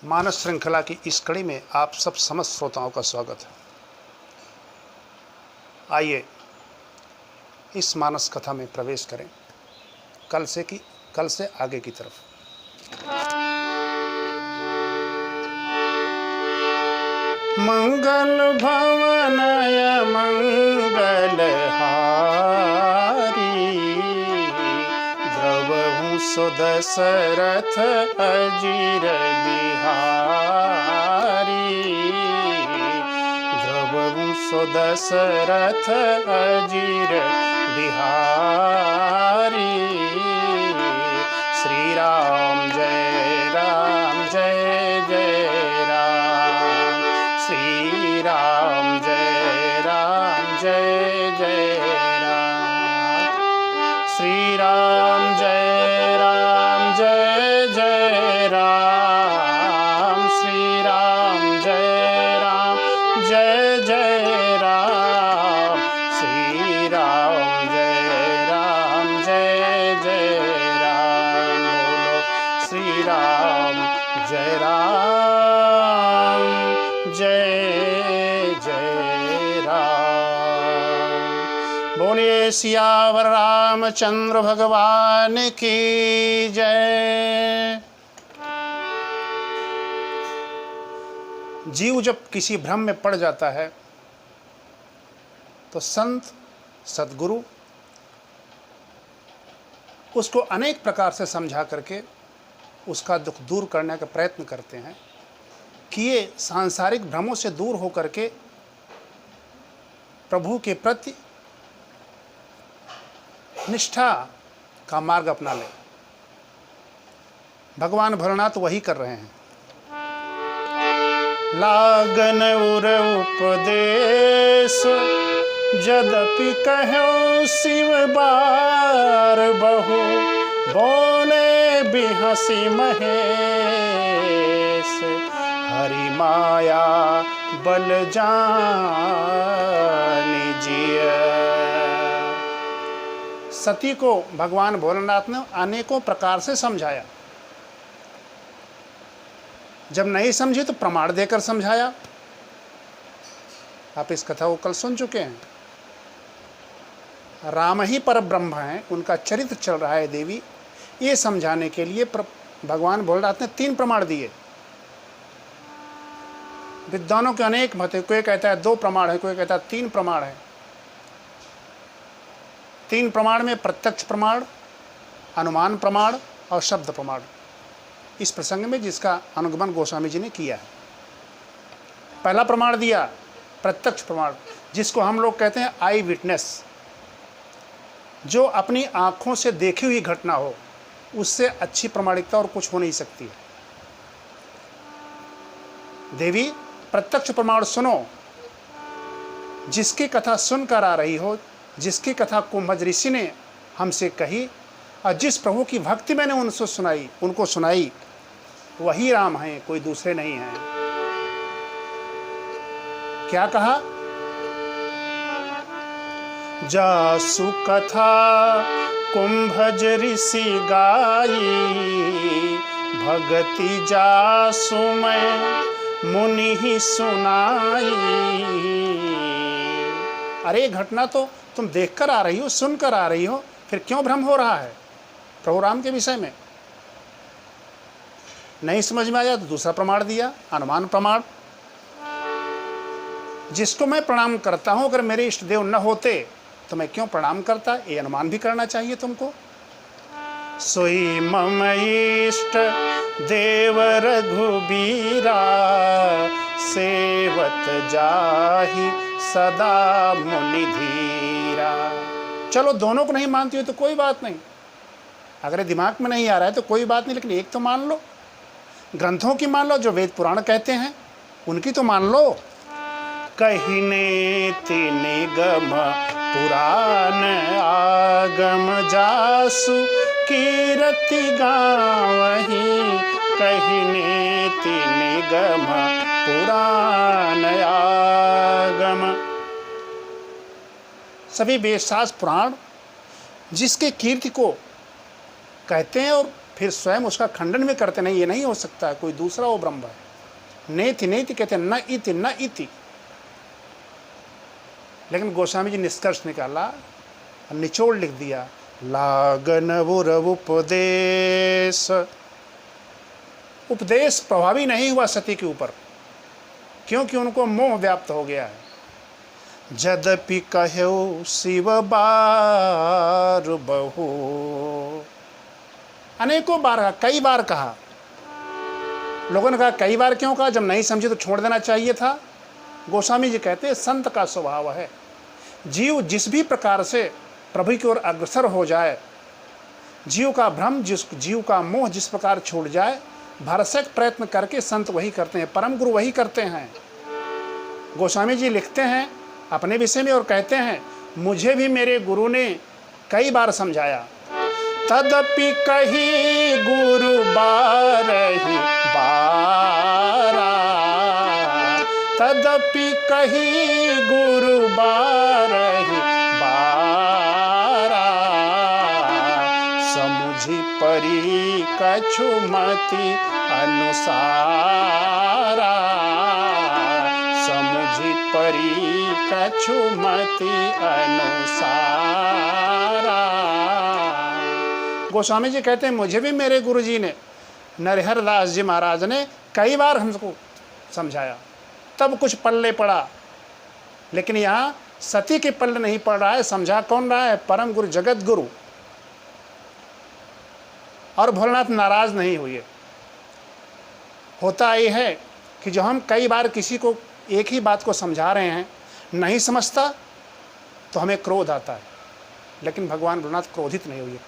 मानस श्रृंखला की इस कड़ी में आप सब समस्त श्रोताओं का स्वागत है। आइए इस मानस कथा में प्रवेश करें कल से आगे की तरफ। मंगल भवनय मंगलहारी द्रवहु सुदशरथ अजिर बिहारी द्रवहु सुदशरथ अजिर बिहारी। श्री राम जय जय राम, श्री राम जय जय राम, श्री राम जय जय राम, श्री राम जय जय राम, श्री राम जय जय राम। बोलो श्री राम जय जय राम। बोलिए सियावर रामचंद्र भगवान की जय। जीव जब किसी भ्रम में पड़ जाता है तो संत सद्गुरु उसको अनेक प्रकार से समझा करके उसका दुख दूर करने का प्रयत्न करते हैं कि ये सांसारिक भ्रमों से दूर होकर के प्रभु के प्रति निष्ठा का मार्ग अपना ले। भगवान भोलेनाथ वही कर रहे हैं। लागन उर उपदेश जदपि कहो शिव बार बहु बोले बिहसी महेश हरि माया बल जानि जिय। सती को भगवान भोलेनाथ ने अनेकों प्रकार से समझाया। जब नहीं समझी तो प्रमाण देकर समझाया। आप इस कथा को कल सुन चुके हैं। राम ही पर ब्रह्म हैं, उनका चरित्र चल रहा है देवी, ये समझाने के लिए भगवान भोलेनाथ ने 3 प्रमाण दिए। विद्वानों के अनेक मत है, कोई कहता है 2 प्रमाण है, कोई कहता है 3 प्रमाण है। 3 प्रमाण में प्रत्यक्ष प्रमाण, अनुमान प्रमाण और शब्द प्रमाण। इस प्रसंग में जिसका अनुगमन गोस्वामी जी ने किया है। पहला प्रमाण दिया प्रत्यक्ष प्रमाण, जिसको हम लोग कहते हैं आई विटनेस। जो अपनी आंखों से देखी हुई घटना हो, उससे अच्छी प्रमाणिकता और कुछ हो नहीं सकती है। देवी प्रत्यक्ष प्रमाण सुनो। जिसकी कथा सुनकर आ रही हो, जिसकी कथा कुंभज ऋषि ने हमसे कही और जिस प्रभु की भक्ति मैंने उनको सुनाई, वही राम हैं, कोई दूसरे नहीं हैं। क्या कहा? जासु कथा कुंभज ऋषि गाई भगति जासु मैं मुनि ही सुनाई। अरे घटना तो तुम देखकर आ रही हो, सुनकर आ रही हो, फिर क्यों भ्रम हो रहा है प्रभु राम के विषय में? नहीं समझ में आया तो दूसरा प्रमाण दिया, अनुमान प्रमाण। जिसको मैं प्रणाम करता हूं, अगर मेरे इष्ट देव न होते तो मैं क्यों प्रणाम करता, ये अनुमान भी करना चाहिए तुमको। सोई मम इष्ट देव रघुबीरा सेवत जाहि सदा मुनि धीरा। चलो दोनों को नहीं मानती हो तो कोई बात नहीं, अगर दिमाग में नहीं आ रहा है तो कोई बात नहीं, लेकिन एक तो मान लो, ग्रंथों की मान लो, जो वेद पुराण कहते हैं उनकी तो मान लो। कहिने निगम पुराण आगम जासु कीरति गावही कहिने निगम पुराण आगम। सभी वेद शास्त्र पुराण जिसके कीर्ति को कहते हैं और फिर स्वयं उसका खंडन भी करते, नहीं ये नहीं हो सकता, कोई दूसरा वो ब्रह्म है। नेति नेति कहते न इति न इति। लेकिन गोस्वामी जी निष्कर्ष निकाला, निचोड़ लिख दिया, लागन वुरव उपदेश। उपदेश प्रभावी नहीं हुआ सती के ऊपर, क्योंकि उनको मोह व्याप्त हो गया है। जदपि कहो शिव बार बहु, अनेकों बार कहा, कई बार कहा। लोगों ने कहा कई बार क्यों कहा, जब नहीं समझे तो छोड़ देना चाहिए था। गोस्वामी जी कहते हैं संत का स्वभाव है, जीव जिस भी प्रकार से प्रभु की ओर अग्रसर हो जाए, जीव का भ्रम, जीव का मोह जिस प्रकार छूट जाए, भरसक प्रयत्न करके संत वही करते हैं, परम गुरु वही करते हैं। गोस्वामी जी लिखते हैं अपने विषय में और कहते हैं, मुझे भी मेरे गुरु ने कई बार समझाया, तदपि कही गुरु बारहि बारा, तदपि कही गुरु बारहि बारा, समुझि परी कछुमति अनुसारा, समुझि परी कछुमति अनुसारा। गोस्वामी जी कहते हैं मुझे भी मेरे गुरुजी ने, नरहर दास जी महाराज ने कई बार हमको समझाया, तब कुछ पल्ले पड़ा। लेकिन यहाँ सती के पल्ले नहीं पड़ रहा है, समझा कौन रहा है, परम गुरु जगत गुरु। और भोलेनाथ नाराज नहीं हुए। होता ये है कि जो हम कई बार किसी को एक ही बात को समझा रहे हैं, नहीं समझता तो हमें क्रोध आता है, लेकिन भगवान भोलेनाथ क्रोधित नहीं हुए।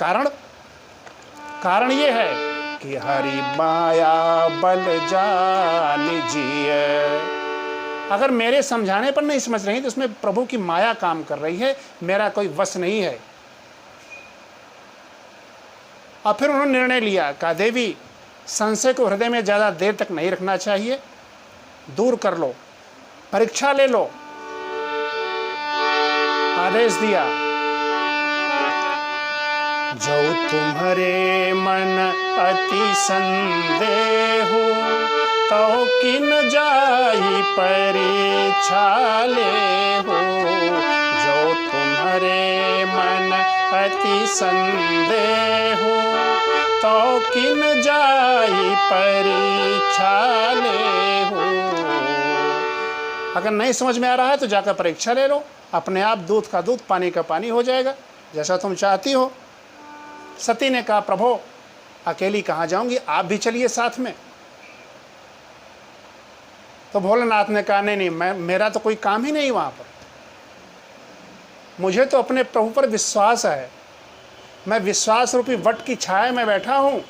कारण ये है कि हरि माया बल जान जिय। अगर मेरे समझाने पर नहीं समझ रही तो उसमें प्रभु की माया काम कर रही है, मेरा कोई वश नहीं है। और फिर उन्होंने निर्णय लिया, कहा देवी संशय को हृदय में ज़्यादा देर तक नहीं रखना चाहिए, दूर कर लो, परीक्षा ले लो। आदेश दिया, जो तुम्हारे मन अति संदेह, तो किन जाई परीक्षा ले हो। जो तुम्हारे मन अति संदेह, तो किन जाई परीक्षा ले हो। अगर नहीं समझ में आ रहा है तो जाकर परीक्षा ले लो, अपने आप दूध का दूध पानी का पानी हो जाएगा, जैसा तुम चाहती हो। सती ने कहा प्रभु अकेली कहाँ जाऊंगी, आप भी चलिए साथ में। तो भोलेनाथ ने कहा नहीं, मेरा तो कोई काम ही नहीं वहाँ पर, मुझे तो अपने प्रभु पर विश्वास है। मैं विश्वास रूपी वट की छाया में बैठा हूँ,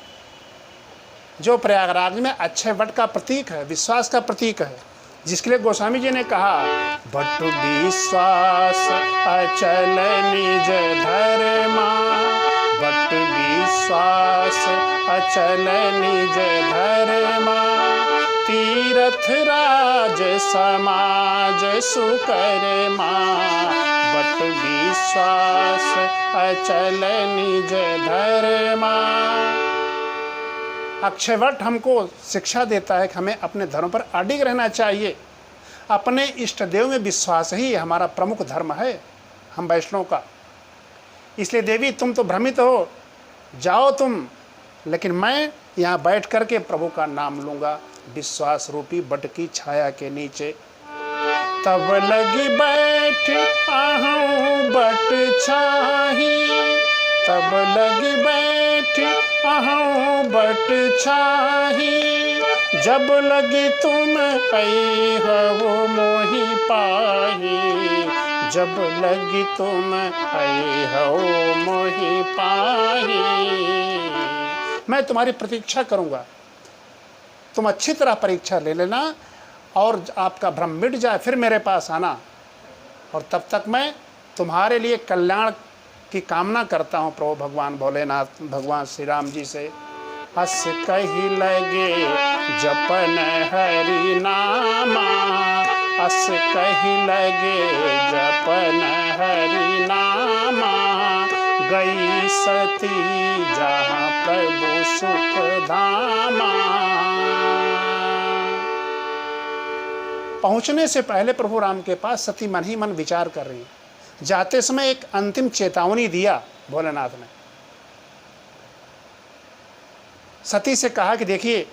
जो प्रयागराज में अच्छे वट का प्रतीक है, विश्वास का प्रतीक है, जिसके लिए गोस्वामी जी ने कहा वट विश्वास अचल निज धर्मा, वट विश्वास अचल निज धर्मा, तीर्थ राज समाज सुकर्मा, वट विश्वास अचल निज धर्मा। अक्षयवट हमको शिक्षा देता है कि हमें अपने धर्म पर अडिग रहना चाहिए। अपने इष्ट देव में विश्वास ही हमारा प्रमुख धर्म है, हम वैष्णव का। इसलिए देवी तुम तो भ्रमित हो, जाओ तुम, लेकिन मैं यहाँ बैठ करके प्रभु का नाम लूँगा विश्वास रूपी बट की छाया के नीचे। तब लगी बैठ आहूँ बट छाही, तब लगी बैठ आहूँ बट छाही, जब लगी तुम आई हो मोहि पाही, जब लगी तुम आई हो मोहि पाही। मैं तुम्हारी प्रतीक्षा करूँगा, तुम अच्छी तरह परीक्षा ले लेना और आपका भ्रम मिट जाए, फिर मेरे पास आना। और तब तक मैं तुम्हारे लिए कल्याण की कामना करता हूँ प्रभु भगवान भोलेनाथ भगवान श्री राम जी से। हस कही लगे जपन हरि नामा, हस कही लगे जपन हरि नामा, गई सती जहाँ प्रभु सुख धामा। पहुंचने से पहले प्रभु राम के पास सती मन ही मन विचार कर रही है। जाते समय एक अंतिम चेतावनी दिया भोलेनाथ ने। सती से कहा कि देखिए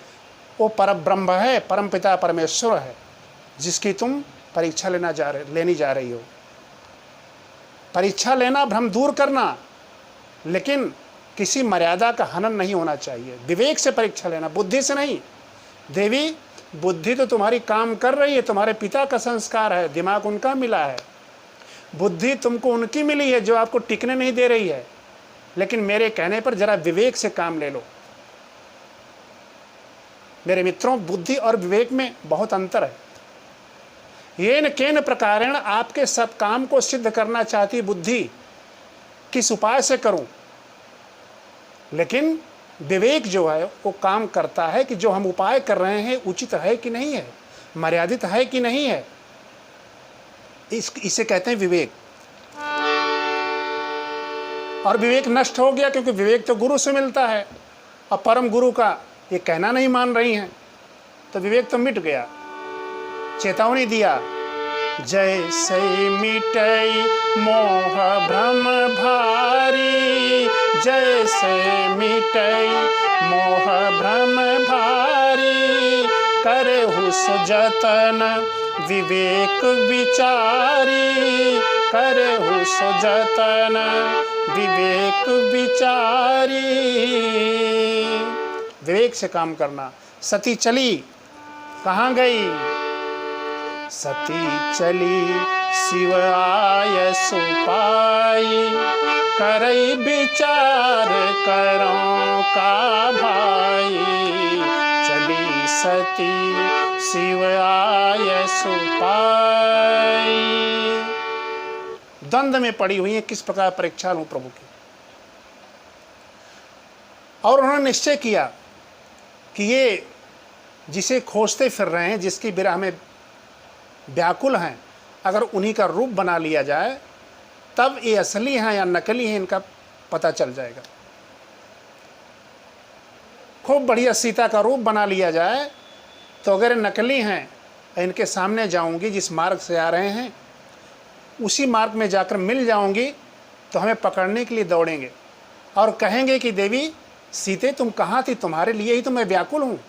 वो परब्रह्म है, परम पिता परमेश्वर है, जिसकी तुम परीक्षा लेनी जा रही हो। परीक्षा लेना, भ्रम दूर करना, लेकिन किसी मर्यादा का हनन नहीं होना चाहिए। विवेक से परीक्षा लेना, बुद्धि से नहीं। देवी, बुद्धि तो तुम्हारी काम कर रही है, तुम्हारे पिता का संस्कार है, दिमाग उनका मिला है। बुद्धि तुमको उनकी मिली है जो आपको टिकने नहीं दे रही है, लेकिन मेरे कहने पर जरा विवेक से काम ले लो। मेरे मित्रों, बुद्धि और विवेक में बहुत अंतर है। येन केन प्रकारेण आपके सब काम को सिद्ध करना चाहती बुद्धि, किस उपाय से करूं, लेकिन विवेक जो है वो काम करता है कि जो हम उपाय कर रहे हैं उचित है कि नहीं है, मर्यादित है कि नहीं है। इसे कहते हैं विवेक। और विवेक नष्ट हो गया, क्योंकि विवेक तो गुरु से मिलता है, और परम गुरु का ये कहना नहीं मान रही हैं, तो विवेक तो मिट गया। चेतावनी दिया, जैसे मिटई मोह भ्रम भारी, जैसे मिटई मोह भ्रम भारी, करहु सुजतन विवेक विचारी, करहु सुजतन विवेक विचारी। विवेक से काम करना। सती चली, कहाँ गई? सती चली शिव आय सुपाई, करई विचार करो का भाई, चली सती शिव आय सुपाई। द्वंद्व में पड़ी हुई है, किस प्रकार परीक्षा लूं प्रभु की। और उन्होंने निश्चय किया कि ये जिसे खोजते फिर रहे हैं, जिसकी विरह में व्याकुल हैं, अगर उन्हीं का रूप बना लिया जाए तब ये असली हैं या नकली हैं इनका पता चल जाएगा। खूब बढ़िया सीता का रूप बना लिया जाए तो अगर नकली हैं, इनके सामने जाऊंगी, जिस मार्ग से आ रहे हैं उसी मार्ग में जाकर मिल जाऊंगी, तो हमें पकड़ने के लिए दौड़ेंगे और कहेंगे कि देवी सीते तुम कहाँ थी, तुम्हारे लिए ही तो मैं व्याकुल हूँ।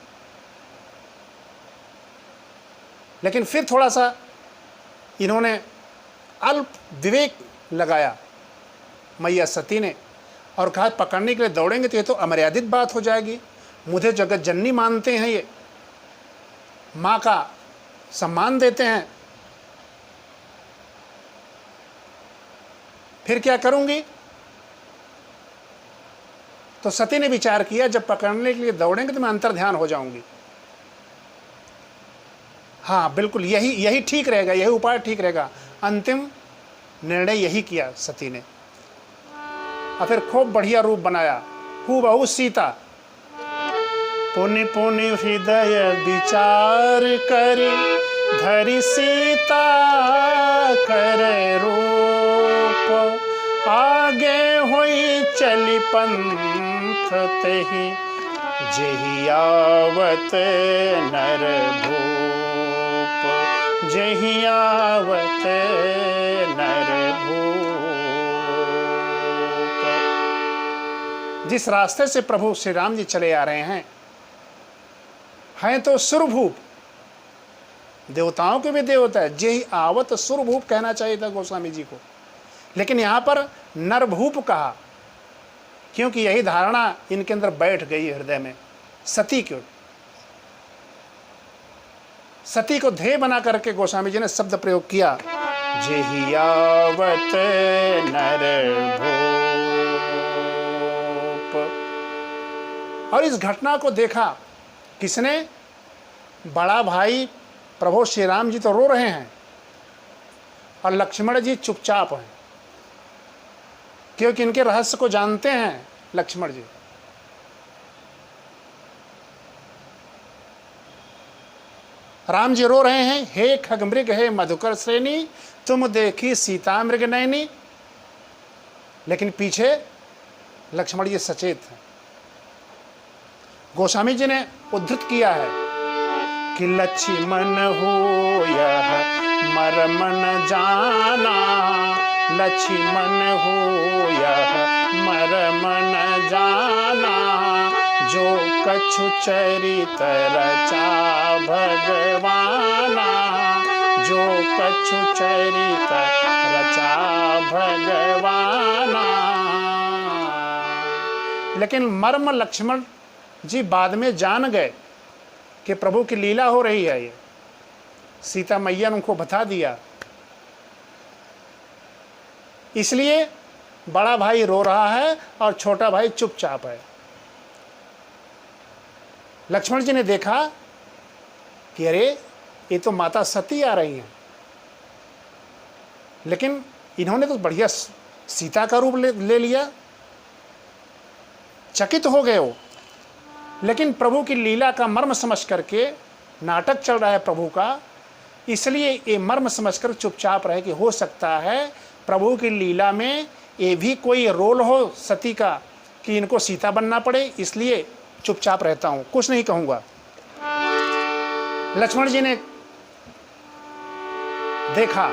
लेकिन फिर थोड़ा सा इन्होंने अल्प विवेक लगाया मैया सती ने, और कहा पकड़ने के लिए दौड़ेंगे तो ये तो अमर्यादित बात हो जाएगी। मुझे जगत जननी मानते हैं, ये माँ का सम्मान देते हैं, फिर क्या करूंगी। तो सती ने विचार किया, जब पकड़ने के लिए दौड़ेंगे तो मैं अंतर ध्यान हो जाऊंगी। हाँ बिल्कुल, यही ठीक रहेगा, यही उपाय ठीक रहेगा। अंतिम निर्णय यही किया सती ने, और फिर खूब बढ़िया रूप बनाया, हूबहू सीता। पुनि पुनि हृदय विचार करी, धरि सीता करे रूप, आगे हुई चली पंथ तेहि, जेहि आवत नर भूप, जेहि आवत नर भूप। जिस रास्ते से प्रभु श्री राम जी चले आ रहे हैं तो सुरभूप, देवताओं के भी देवता है, जेहि आवत सुरभूप कहना चाहिए था गोस्वामी जी को, लेकिन यहाँ पर नरभूप कहा, क्योंकि यही धारणा इनके अंदर बैठ गई हृदय में। सती को ध्येय बना करके गोस्वामी जी ने शब्द प्रयोग किया, जेहि आवत नर भूप। और इस घटना को देखा किसने? बड़ा भाई प्रभु श्री राम जी तो रो रहे हैं और लक्ष्मण जी चुपचाप हैं, क्योंकि इनके रहस्य को जानते हैं लक्ष्मण जी। राम जी रो रहे हैं, हे खगमृग हे मधुकर श्रेणी, तुम देखी सीता मृग नैनी। लेकिन पीछे लक्ष्मण जी सचेत हैं। गोस्वामी जी ने उद्धृत किया है कि लक्ष्मण हो यह मर्म न जाना, लक्ष्मण हो यह मर्म न जाना, जो कछु चरित रचा भगवाना, जो कछु चरित रचा भगवाना। लेकिन मर्म लक्ष्मण जी बाद में जान गए कि प्रभु की लीला हो रही है। ये सीता मैया ने उनको बता दिया, इसलिए बड़ा भाई रो रहा है और छोटा भाई चुपचाप है। लक्ष्मण जी ने देखा कि अरे ये तो माता सती आ रही हैं, लेकिन इन्होंने तो बढ़िया सीता का रूप ले लिया। चकित हो गए वो, लेकिन प्रभु की लीला का मर्म समझ करके, नाटक चल रहा है प्रभु का, इसलिए ये मर्म समझकर चुपचाप रहे कि हो सकता है प्रभु की लीला में ये भी कोई रोल हो सती का कि इनको सीता बनना पड़े, इसलिए चुपचाप रहता हूं, कुछ नहीं कहूंगा। लक्ष्मण जी ने देखा,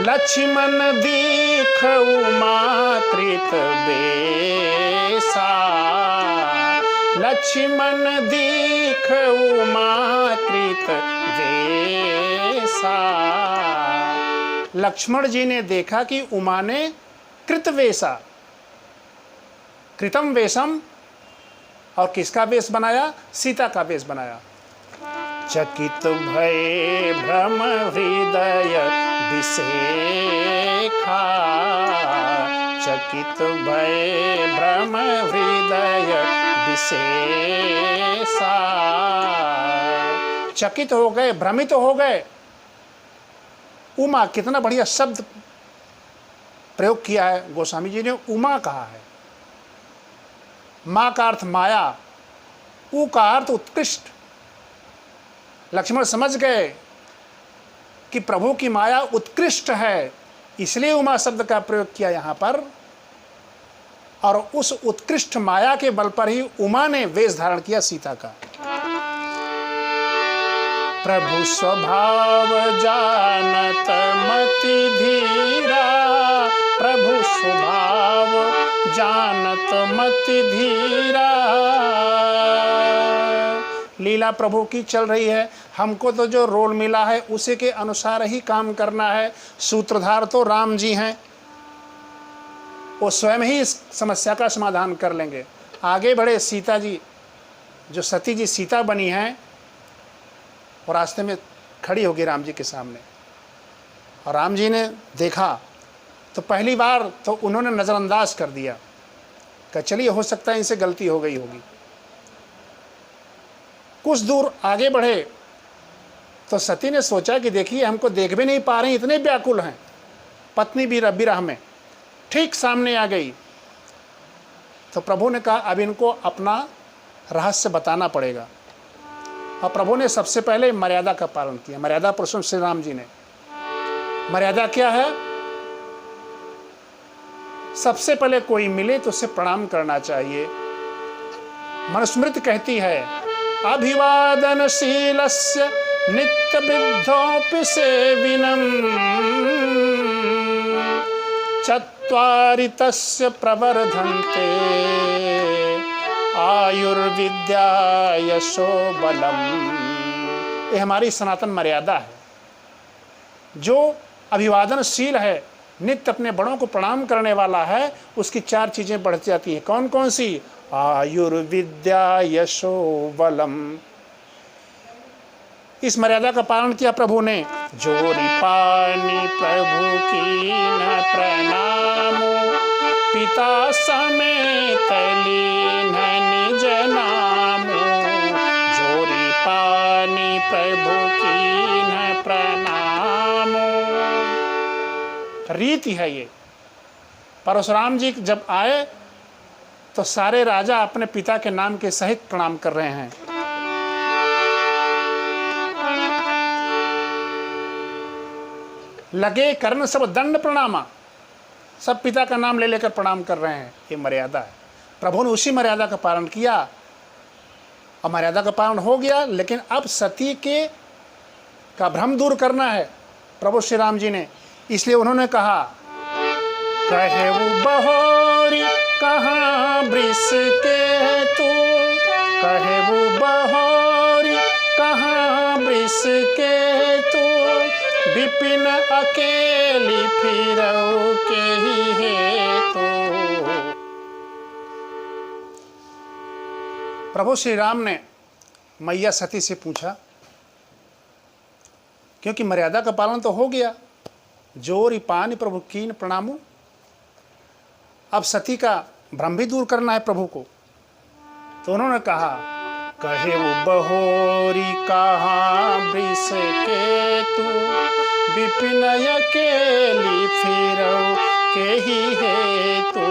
लक्ष्मण दीखऊ मातृत बेसा, लक्ष्मण दीखऊ मातृत वेसा। लक्ष्मण जी ने देखा कि उमा ने कृतवेशा, कृतम वेशम, और किसका वेश बनाया? सीता का वेश बनाया। चकित भय भ्रम हृदय विषेखा, चकित भय भ्रम हृदय विशेषा। चकित हो गए, भ्रमित हो गए। उमा, कितना बढ़िया शब्द प्रयोग किया है गोस्वामी जी ने, उमा कहा है। मां का अर्थ माया, उ का अर्थ उत्कृष्ट। लक्ष्मण समझ गए कि प्रभु की माया उत्कृष्ट है, इसलिए उमा शब्द का प्रयोग किया यहां पर, और उस उत्कृष्ट माया के बल पर ही उमा ने वेश धारण किया सीता का। प्रभु स्वभाव जानत मति धीरा, प्रभु स्वभाव जानत मति धीरा। लीला प्रभु की चल रही है, हमको तो जो रोल मिला है उसी के अनुसार ही काम करना है। सूत्रधार तो राम जी हैं, वो स्वयं ही इस समस्या का समाधान कर लेंगे। आगे बढ़े सीता जी, जो सती जी सीता बनी हैं, और रास्ते में खड़ी होगी राम जी के सामने, और राम जी ने देखा तो पहली बार तो उन्होंने नज़रअंदाज कर दिया कि चलिए हो सकता है इनसे गलती हो गई होगी। कुछ दूर आगे बढ़े तो सती ने सोचा कि देखिए हमको देख भी नहीं पा रही, इतने व्याकुल हैं। पत्नी भी विरह में ठीक सामने आ गई तो प्रभु ने कहा अब इनको अपना रहस्य बताना पड़ेगा। और प्रभु ने सबसे पहले मर्यादा का पालन किया। मर्यादा पुरुषोत्तम श्री राम जी ने, मर्यादा क्या है? सबसे पहले कोई मिले तो उसे प्रणाम करना चाहिए। मनुस्मृति कहती है, अभिवादनशीलस्य नित्य विद्धोऽपि सेविनम्, चत्वारि तस्य प्रवर्धन्ते आयुर्विद्या यशो बलम। ये हमारी सनातन मर्यादा है। जो अभिवादनशील है, नित्य अपने बड़ों को प्रणाम करने वाला है, उसकी 4 चीजें बढ़ जाती हैं। कौन कौन सी? आयुर्विद्या यशो बलम। इस मर्यादा का पालन किया प्रभु ने। जोरी पानी प्रभु की न प्रणामो, पिता समेत लीन निज नामो। जोरी पानी प्रभु की न प्रणामो। रीति है ये। परशुराम जी जब आए तो सारे राजा अपने पिता के नाम के सहित प्रणाम कर रहे हैं। लगे कर्ण सब दंड प्रणामा, सब पिता का नाम ले लेकर प्रणाम कर रहे हैं। ये मर्यादा है। प्रभु ने उसी मर्यादा का पालन किया और मर्यादा का पालन हो गया। लेकिन अब सती के का भ्रम दूर करना है प्रभु श्री राम जी ने, इसलिए उन्होंने कहा, कहेऊ बहोरी कहाँ वृष के तू, कहेऊ बहोरी कहाँ वृष के तू, विपिन अकेली फिरऊ के ही हेतु। प्रभु श्री राम ने मैया सती से पूछा, क्योंकि मर्यादा का पालन तो हो गया, जोरी पानी प्रभु कीन प्रणामू, अब सती का भ्रम भी दूर करना है प्रभु को। तो उन्होंने कहा, कहे वो बहोरी कहाँ वृष के तू, विपिन अकेली फिरऊ के ही हेतु,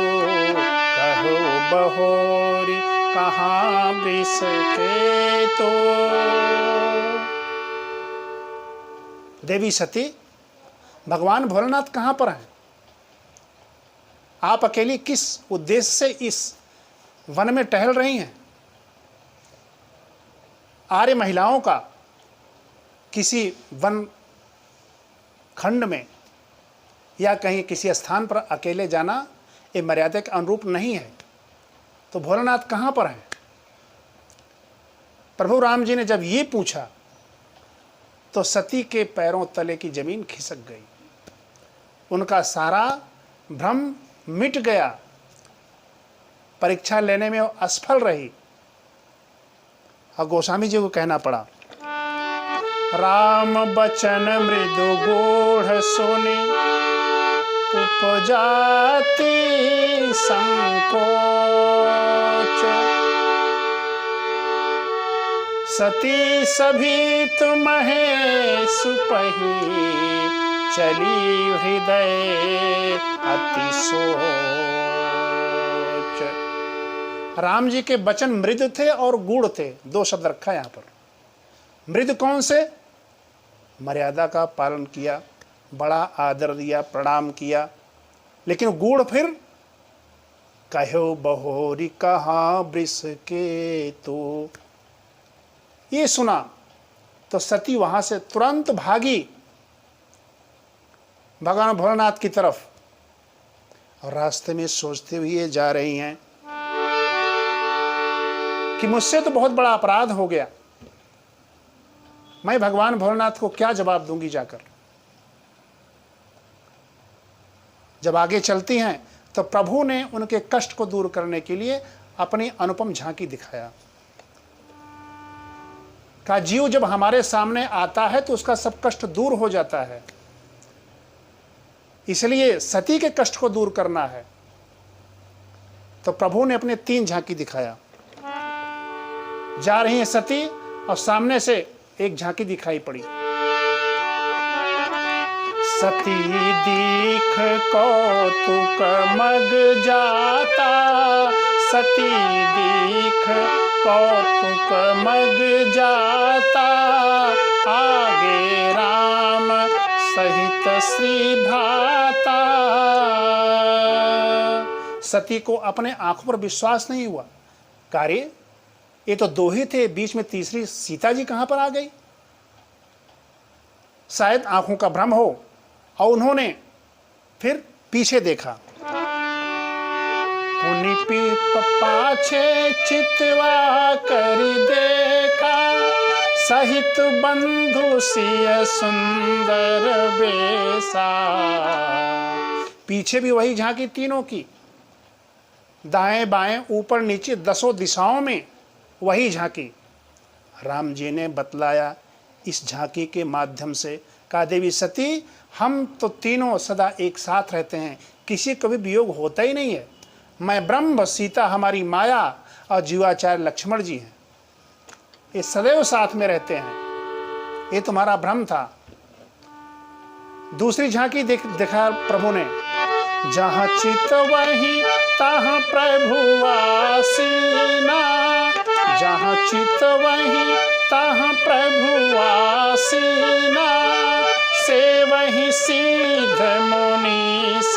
कहो बहोरी कहाँ वृष के तू। देवी सती, भगवान भोलेनाथ कहाँ पर हैं? आप अकेली किस उद्देश्य से इस वन में टहल रही हैं? आर्य महिलाओं का किसी वन खंड में या कहीं किसी स्थान पर अकेले जाना ये मर्यादा के अनुरूप नहीं है। तो भोलेनाथ कहाँ पर हैं? प्रभु राम जी ने जब ये पूछा तो सती के पैरों तले की जमीन खिसक गई, उनका सारा भ्रम मिट गया, परीक्षा लेने में वो असफल रही और गोस्वामी जी को कहना पड़ा, राम बचन मृदु गूढ़ सुनि उपजाति संकोच, सती सभी तुम्हें सुपही चली हृदय अति सोच। राम जी के वचन मृदु थे और गूढ़ थे, दो शब्द रखा यहाँ पर। मृदु कौन से? मर्यादा का पालन किया, बड़ा आदर दिया, प्रणाम किया। लेकिन गूढ़ फिर, कहो बहोरी कहाँ वृष के तू, ये सुना तो सती वहां से तुरंत भागी भगवान भोलेनाथ की तरफ, और रास्ते में सोचते हुए जा रही हैं कि मुझसे तो बहुत बड़ा अपराध हो गया, मैं भगवान भोलेनाथ को क्या जवाब दूंगी जाकर। जब आगे चलती हैं तो प्रभु ने उनके कष्ट को दूर करने के लिए अपनी अनुपम झांकी दिखाया। का जीव जब हमारे सामने आता है तो उसका सब कष्ट दूर हो जाता है, इसलिए सती के कष्ट को दूर करना है। तो प्रभु ने अपने 3 झांकी दिखाया। जा रही है सती और सामने से एक झांकी दिखाई पड़ी, सती दीख कौतुक मग जाता, सती दीख कौतुक मग जाता, आगे राम सहित श्री भ्राता। सती को अपने आंखों पर विश्वास नहीं हुआ, कार्य ये तो 2 ही थे, बीच में तीसरी सीता जी कहां पर आ गई। शायद आंखों का भ्रम हो, और उन्होंने फिर पीछे देखा, पुनि पाछे चितवा कर देखा, सहित बंधु सिय सुंदर बेसा। पीछे भी वही झांकी तीनों की, दाएं बाएं ऊपर नीचे 10 दिशाओं में वही झांकी। राम जी ने बतलाया इस झांकी के माध्यम से, कहा देवी सती, हम तो तीनों सदा एक साथ रहते हैं, किसी कभी वियोग होता ही नहीं है। मैं ब्रह्म, सीता हमारी माया और जीवाचार्य लक्ष्मण जी हैं, ये सदैव साथ में रहते हैं, ये तुम्हारा भ्रम था। दूसरी झांकी दिखा प्रभु ने, जहाँ चित वही तहाँ प्रभु आसीना, जहाँ चित वही तहाँ प्रभु आसीना, से वही सिद्ध मुनीस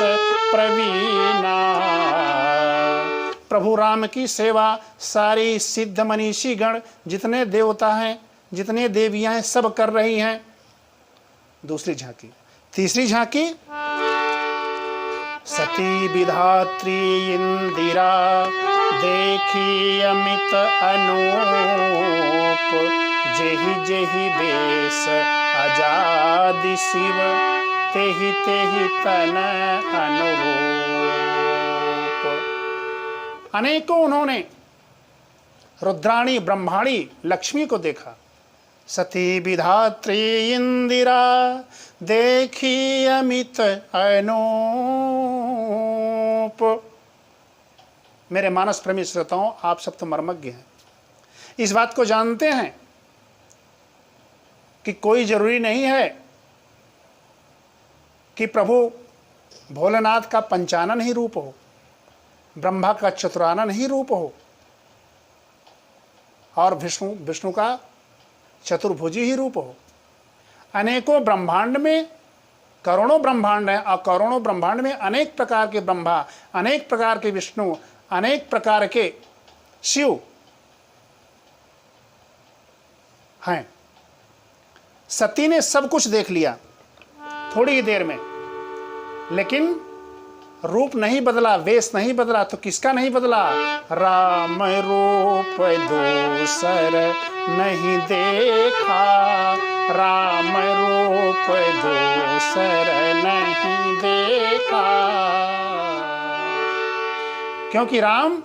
प्रवीणा। प्रभु राम की सेवा सारी सिद्ध मनीषी गण, जितने देवता हैं, जितने देवियां हैं, सब कर रही हैं। दूसरी झांकी। तीसरी झांकी, सती विधात्री इंदिरा देखी अमित अनूप, जेहि जेहि बेस आजादी शिव, तेहि तेहि तन अनुरूप। अनेकों उन्होंने रुद्राणी ब्रह्माणी लक्ष्मी को देखा। सती विधात्री इंदिरा देखी अमित अनूप। मेरे मानस प्रेमी श्रोताओं, आप सब तो मर्मज्ञ हैं, इस बात को जानते हैं कि कोई जरूरी नहीं है कि प्रभु भोलेनाथ का पंचानन ही रूप हो, ब्रह्मा का चतुरानन ही रूप हो, और विष्णु का चतुर्भुजी ही रूप हो। अनेकों ब्रह्मांड में करोड़ों ब्रह्मांड हैं, और करोड़ों ब्रह्मांड में अनेक प्रकार के ब्रह्मा, अनेक प्रकार के विष्णु, अनेक प्रकार के शिव हैं। सती ने सब कुछ देख लिया थोड़ी ही देर में, लेकिन रूप नहीं बदला, वेश नहीं बदला। तो किसका नहीं बदला? राम रूप दूसर नहीं देखा, राम रूप दूसर नहीं देखा। क्योंकि राम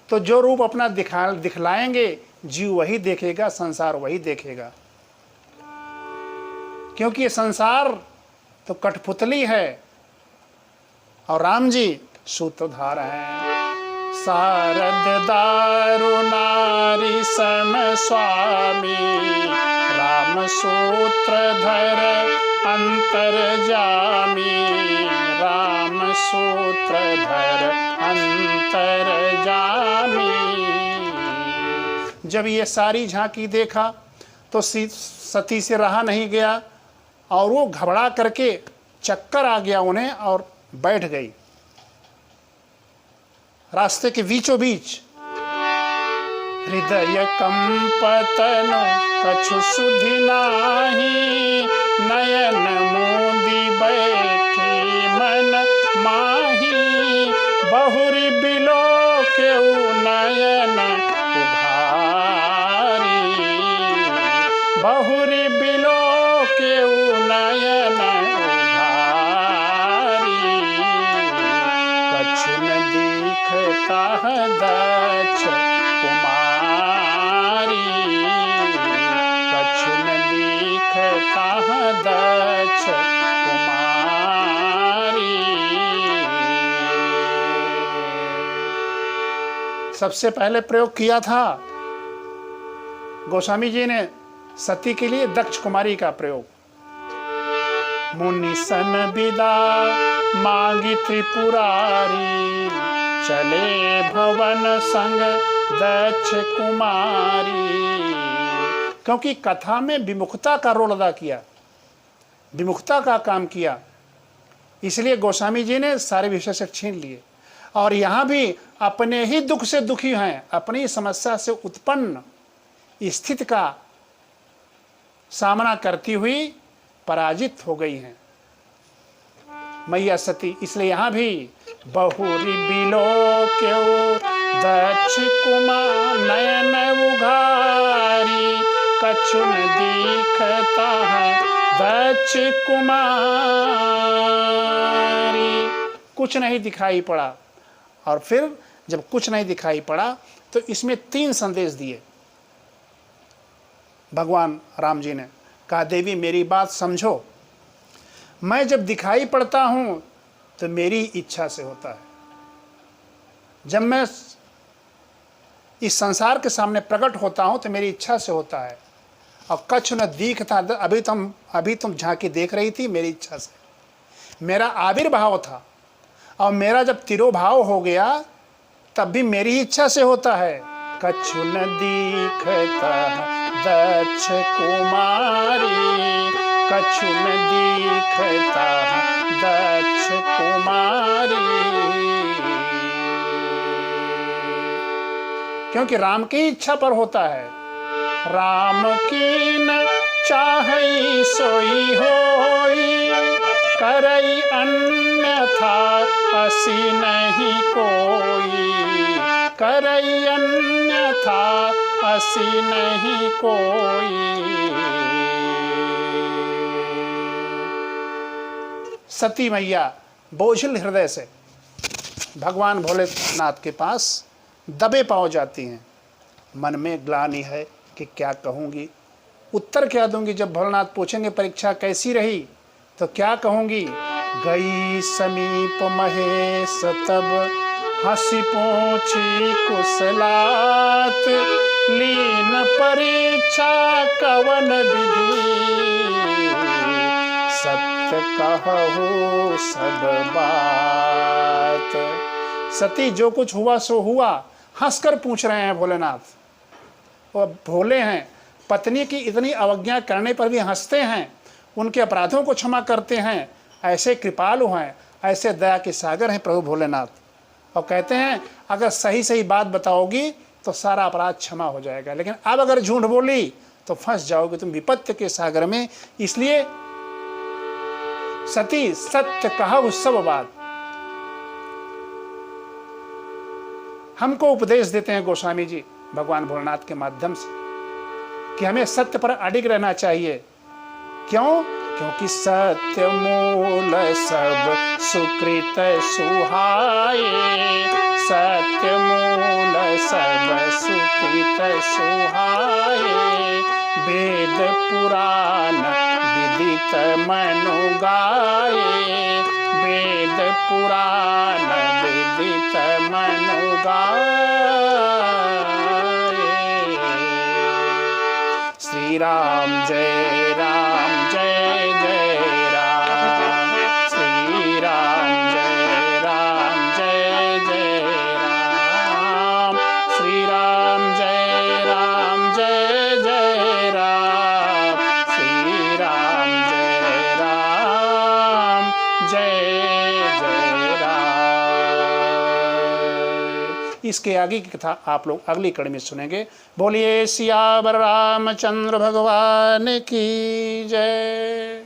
तो जो रूप अपना दिखलाएंगे, जीव वही देखेगा, संसार वही देखेगा। क्योंकि ये संसार तो कठपुतली है और राम जी सूत्रधार हैं। शारद दारु नारी सम स्वामी, राम सूत्रधर अंतर्जामी, राम सूत्रधर अंतर्जामी। जब ये सारी झांकी देखा तो सती से रहा नहीं गया, और वो घबरा करके चक्कर आ गया उन्हें और बैठ गई रास्ते के बीचों बीच। हृदय कंपतनु कछु सुधि नाही, नयन मूंदी बैठी मन माही, बहुरी बिलो केउ नयन उघारी, बहुरी बिलो केउ नयन उघारी, कछु न दिखता दक्ष कुमारी, कछु न दिखता दक्ष कुमारी। सबसे पहले प्रयोग किया था गोस्वामी जी ने सती के लिए दक्ष कुमारी का प्रयोग। मुनि सन विदा मांगी त्रिपुरारी, चले भवन संग दक्ष कुमारी। क्योंकि कथा में विमुखता का रोल अदा किया, विमुखता का काम किया, इसलिए गोस्वामी जी ने सारे विशेषक छीन लिए। और यहाँ भी अपने ही दुख से दुखी हैं, अपनी समस्या से उत्पन्न स्थिति का सामना करती हुई पराजित हो गई हैं मैया सती। इसलिए यहाँ भी बहुरी बिलो क्यों दक्ष कुमार, नयन उघारी, कछु न दिखता है दक्ष कुमारी। कुछ नहीं दिखाई पड़ा। और फिर जब कुछ नहीं दिखाई पड़ा तो इसमें 3 संदेश दिए भगवान राम जी ने। कहा, देवी मेरी बात समझो, मैं जब दिखाई पड़ता हूँ तो मेरी इच्छा से होता है। जब मैं इस संसार के सामने प्रकट होता हूँ तो मेरी इच्छा से होता है। और कछु न दिखता, अभी तुम झांकी देख रही थी, मेरी इच्छा से मेरा आविर्भाव था। और मेरा जब तिरोभाव हो गया तब भी मेरी ही इच्छा से होता है। कछु न दिखता दक्ष कुमारी, कछु न दिखता दक्ष कुमारी। क्योंकि राम की इच्छा पर होता है। राम की न चाहई सोई होई, करई अन्यथा असी नहीं कोई, करई अन्यथा असी नहीं कोई। सती मैया बोझिल हृदय से भगवान भोलेनाथ के पास दबे पांव जाती हैं। मन में ग्लानि है कि क्या कहूँगी, उत्तर क्या दूंगी। जब भोलेनाथ पूछेंगे परीक्षा कैसी रही, तो क्या कहूँगी। गई समीप महेश तब हंसी पूछी कुशलात, लीन परीक्षा कवन विधि, सत्य कहूँ सब बात। सती जो कुछ हुआ सो हुआ, हंसकर पूछ रहे हैं भोलेनाथ। वो भोले हैं, पत्नी की इतनी अवज्ञा करने पर भी हंसते हैं, उनके अपराधों को क्षमा करते हैं। ऐसे कृपालु हैं, ऐसे दया के सागर हैं प्रभु भोलेनाथ। और कहते हैं अगर सही सही बात बताओगी तो सारा अपराध क्षमा हो जाएगा, लेकिन अब अगर झूठ बोली तो फंस जाओगे तुम विपत्ति के सागर में। इसलिए सती सत्य कहा सब बात। हमको उपदेश देते हैं गोस्वामी जी भगवान भोलेनाथ के माध्यम से कि हमें सत्य पर अडिग रहना चाहिए। क्यों? क्योंकि सत्य मूल सब सुकृत सुहाए, सत्य मूल सब सुकृत सुहाए, वेद पुराण विदित मनु गाए, वेद पुराण विदित मनु गाए। श्री राम जय राम जय जय राम, श्री राम जय जय राम, श्री राम जय जय राम, श्री राम जय राम। इसके आगे की कथा आप लोग अगली कड़ी में सुनेंगे। बोलिए सियावर रामचंद्र भगवान की जय।